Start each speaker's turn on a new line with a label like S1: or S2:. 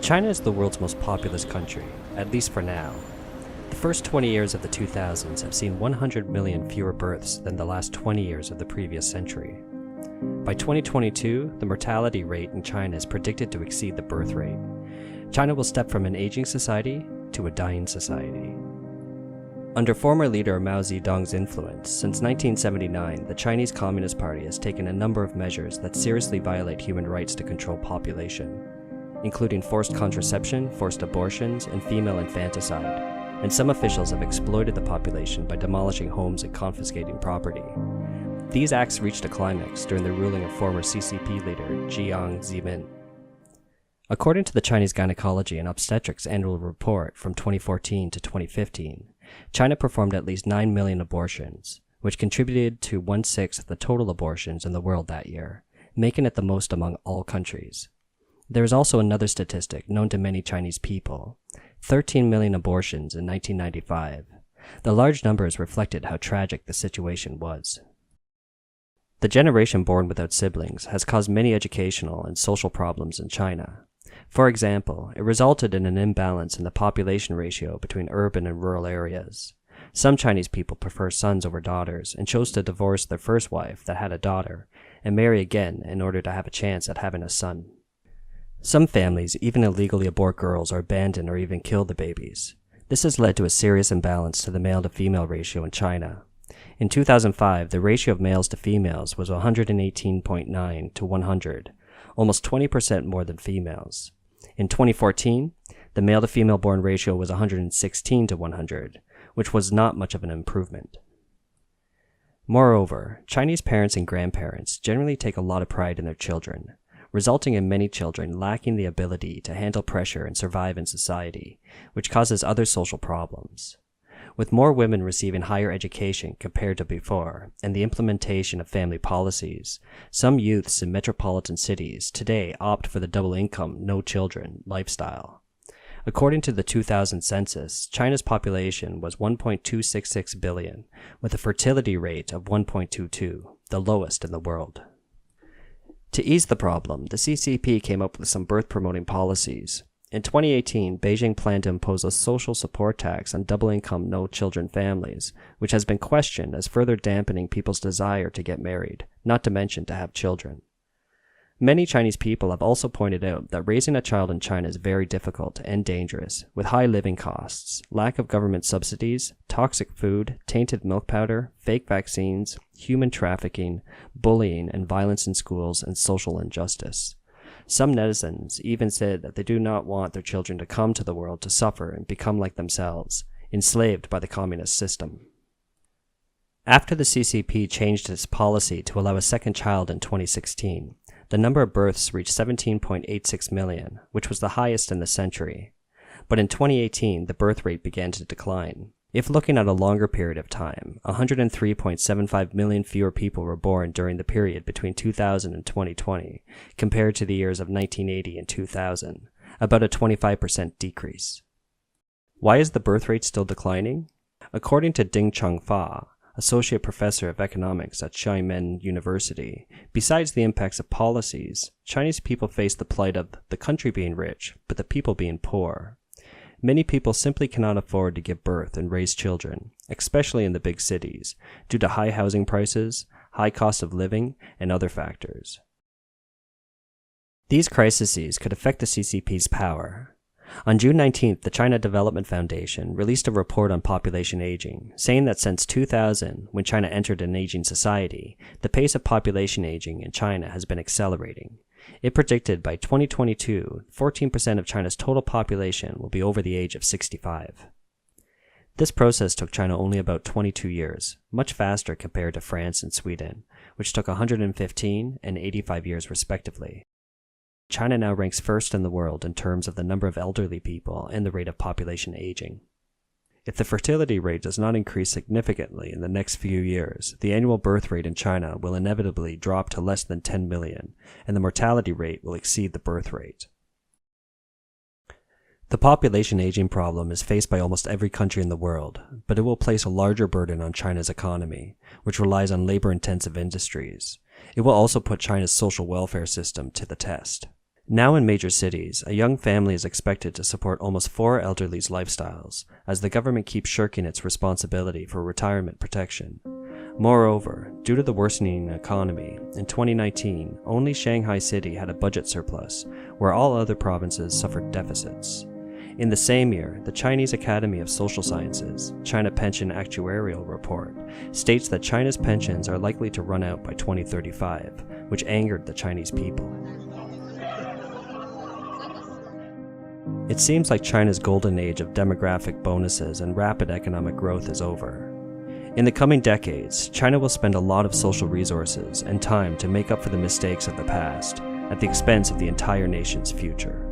S1: China is the world's most populous country, at least for now. The first 20 years of the 2000s have seen 100 million fewer births than the last 20 years of the previous century. By 2022, the mortality rate in China is predicted to exceed the birth rate. China will step from an aging society to a dying society. Under former leader Mao Zedong's influence, since 1979, the Chinese Communist Party has taken a number of measures that seriously violate human rights to control population, including forced contraception, forced abortions, and female infanticide, and some officials have exploited the population by demolishing homes and confiscating property. These acts reached a climax during the ruling of former CCP leader Jiang Zemin. According to the Chinese Gynecology and Obstetrics annual report from 2014 to 2015, China performed at least 9 million abortions, which contributed to 1/6 of the total abortions in the world that year, making it the most among all countries. There is also another statistic known to many Chinese people: 13 million abortions in 1995. The large numbers reflected how tragic the situation was. The generation born without siblings has caused many educational and social problems in China. For example, it resulted in an imbalance in the population ratio between urban and rural areas. Some Chinese people prefer sons over daughters and chose to divorce their first wife that had a daughter and marry again in order to have a chance at having a son. Some families even illegally abort girls or abandon or even kill the babies. This has led to a serious imbalance to the male-to-female ratio in China. In 2005, the ratio of males to females was 118.9 to 100, almost 20% more than females. In 2014, the male-to-female born ratio was 116 to 100, which was not much of an improvement. Moreover, Chinese parents and grandparents generally take a lot of pride in their children, resulting in many children lacking the ability to handle pressure and survive in society, which causes other social problems. With more women receiving higher education compared to before, and the implementation of family policies, some youths in metropolitan cities today opt for the double income, no children lifestyle. According to the 2000 census, China's population was 1.266 billion, with a fertility rate of 1.22, the lowest in the world. To ease the problem, the CCP came up with some birth-promoting policies. In 2018, Beijing planned to impose a social support tax on double-income, no-children families, which has been questioned as further dampening people's desire to get married, not to mention to have children. Many Chinese people have also pointed out that raising a child in China is very difficult and dangerous, with high living costs, lack of government subsidies, toxic food, tainted milk powder, fake vaccines, human trafficking, bullying and violence in schools, and social injustice. Some netizens even said that they do not want their children to come to the world to suffer and become like themselves, enslaved by the communist system. After the CCP changed its policy to allow a second child in 2016, the number of births reached 17.86 million, which was the highest in the century. But in 2018, the birth rate began to decline. If looking at a longer period of time, 103.75 million fewer people were born during the period between 2000 and 2020, compared to the years of 1980 and 2000, about a 25% decrease. Why is the birth rate still declining? According to Ding Changfa, Associate Professor of Economics at Xiamen University, besides the impacts of policies, Chinese people face the plight of the country being rich, but the people being poor. Many people simply cannot afford to give birth and raise children, especially in the big cities, due to high housing prices, high cost of living, and other factors. These crises could affect the CCP's power. On June 19th, the China Development Foundation released a report on population aging, saying that since 2000, when China entered an aging society, the pace of population aging in China has been accelerating. It predicted by 2022, 14% of China's total population will be over the age of 65. This process took China only about 22 years, much faster compared to France and Sweden, which took 115 and 85 years respectively. China now ranks first in the world in terms of the number of elderly people and the rate of population aging. If the fertility rate does not increase significantly in the next few years, the annual birth rate in China will inevitably drop to less than 10 million, and the mortality rate will exceed the birth rate. The population aging problem is faced by almost every country in the world, but it will place a larger burden on China's economy, which relies on labor-intensive industries. It will also put China's social welfare system to the test. Now in major cities, a young family is expected to support almost 4 elderly's lifestyles, as the government keeps shirking its responsibility for retirement protection. Moreover, due to the worsening economy, in 2019, only Shanghai City had a budget surplus, where all other provinces suffered deficits. In the same year, the Chinese Academy of Social Sciences, China Pension Actuarial Report, states that China's pensions are likely to run out by 2035, which angered the Chinese people. It seems like China's golden age of demographic bonuses and rapid economic growth is over. In the coming decades, China will spend a lot of social resources and time to make up for the mistakes of the past, at the expense of the entire nation's future.